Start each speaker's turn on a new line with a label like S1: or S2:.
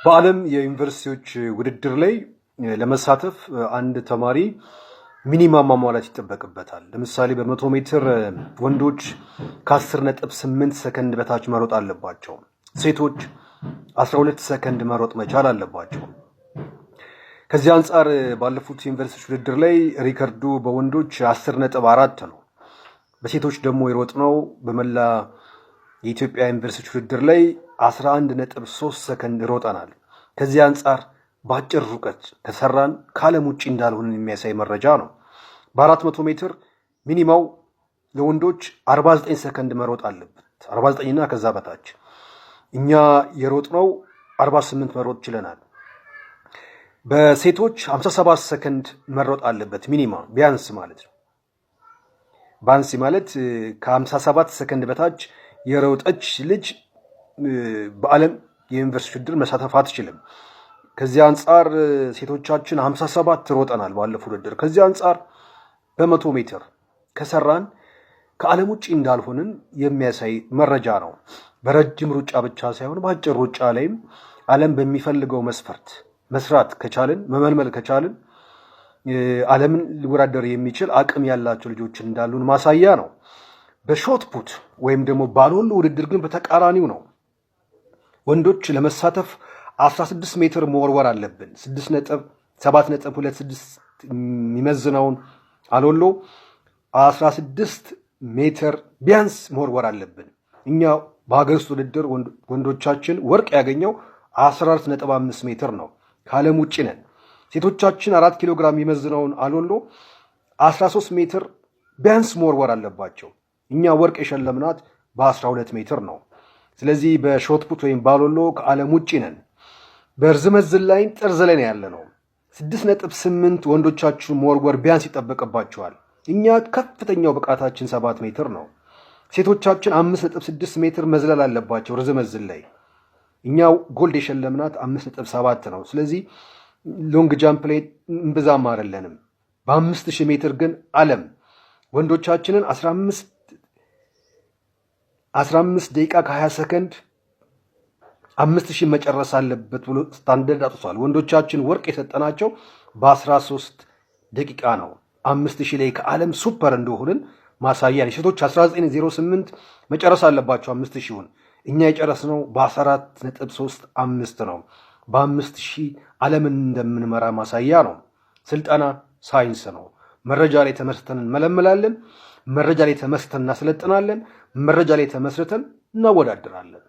S1: በዓለም የዩኒቨርሲቲዎች ውድድር ላይ ለመሳተፍ አንድ ተማሪ ሚኒማም ማሟላት ይጠበቅበታል። ለምሳሌ በ100 ሜትር ወንዶች ከ10.8 ሰከንድ በታች መሮጥ አለባቸው። ሴቶች 12 ሰከንድ መሮጥ መቻል አለባቸው። ከዚህ አንጻር ባለፉት ዩኒቨርሲቲዎች ውድድር ላይ ሪከርዱ በወንዶች 10.4 ነው። በሴቶች ደግሞ የሮጥነው በመላ የኢትዮጵያ ዩኒቨርሲቲዎች ውድድር ላይ 11.3 ሰከንድ ሮጠናል። ከዚህ አንጻር በአጭር ርቀት ከሰራን ከዓለም ውጭ እንዳልሆንን የሚያሳይ መረጃ ነው። በ400 ሜትር ሚኒማው ለወንዶች 49 ሰከንድ መሮጥ አለበት፣ 49 እና ከዛ በታች። እኛ የሮጥነው 48 መሮጥ ችለናል። በሴቶች 57 ሰከንድ መሮጥ አለበት ሚኒማ ቢያንስ ማለት ነው። ባንስ ማለት ከ57 ሰከንድ በታች የሮጠች ልጅ በዓለም የዩኒቨርሲቲ ውድድር መሳተፍ አትችልም። ከዚህ አንጻር ሴቶቻችን 57 ሮጠናል ባለፈው ውድድር። ከዚህ አንጻር በ100 ሜትር ከሰራን ከዓለም ውጭ እንዳልሆንን የሚያሳይ መረጃ ነው። በረጅም ሩጫ ብቻ ሳይሆን በአጭር ሩጫ ላይም ዓለም በሚፈልገው መስፈርት መስራት ከቻልን መመልመል ከቻልን ዓለምን ሊወዳደር የሚችል አቅም ያላቸው ልጆች እንዳሉን ማሳያ ነው። በሾት ፑት ወይም ደግሞ ባሎሎ ውድድር ግን በተቃራኒው ነው። ወንዶች ለመሳተፍ 16 ሜትር መወርወር አለብን። 7.26 የሚመዝነውን አሎሎ 16 ሜትር ቢያንስ መወርወር አለብን። እኛ በሀገር ውስጥ ውድድር ወንዶቻችን ወርቅ ያገኘው 14.5 ሜትር ነው። ከዓለም ውጭ ነን። ሴቶቻችን 4 ኪሎ ግራም የሚመዝነውን አሎሎ 13 ሜትር ቢያንስ መወርወር አለባቸው። እኛ ወርቅ የሸለምናት በ12 ሜትር ነው። ስለዚህ በሾት ፑት ወይም ባሎሎ ከዓለም ውጭ ነን። በርዝመት ዝላይ ጠርዝ ላይ ነው ያለ ነው። 6.8 ወንዶቻችን መወርወር ቢያንስ ይጠበቅባቸዋል። እኛ ከፍተኛው ብቃታችን 7 ሜትር ነው። ሴቶቻችን 5.6 ሜትር መዝለል አለባቸው ርዝመት ዝላይ። እኛ ጎልድ የሸለምናት 5.7 ነው። ስለዚህ ሎንግ ጃምፕ ላይ እምብዛም አይደለንም። በ5000 ሜትር ግን ዓለም ወንዶቻችንን 15 ደቂቃ ከ20 ሰከንድ 5000 መጨረስ አለበት ብሎ ስታንዳርድ አጥቷል። ወንዶቻችን ወርቅ የሰጠናቸው በ13 ደቂቃ ነው። 5000 ላይ ከዓለም ሱፐር እንደሆንን ማሳያ ነው። ሴቶች 19:08 መጨረስ አለባቸው 5000ን። እኛ የጨረስነው በ14.35 ነው። በ5000 ዓለምን እንደምንመራ ማሳያ ነው። ስልጠና ሳይንስ ነው። መረጃ ላይ ተመስርተን እንመለምላለን። መረጃ ላይ ተመስርተን እናሰለጥናለን። መረጃ ላይ ተመስርተን እናወዳድራለን።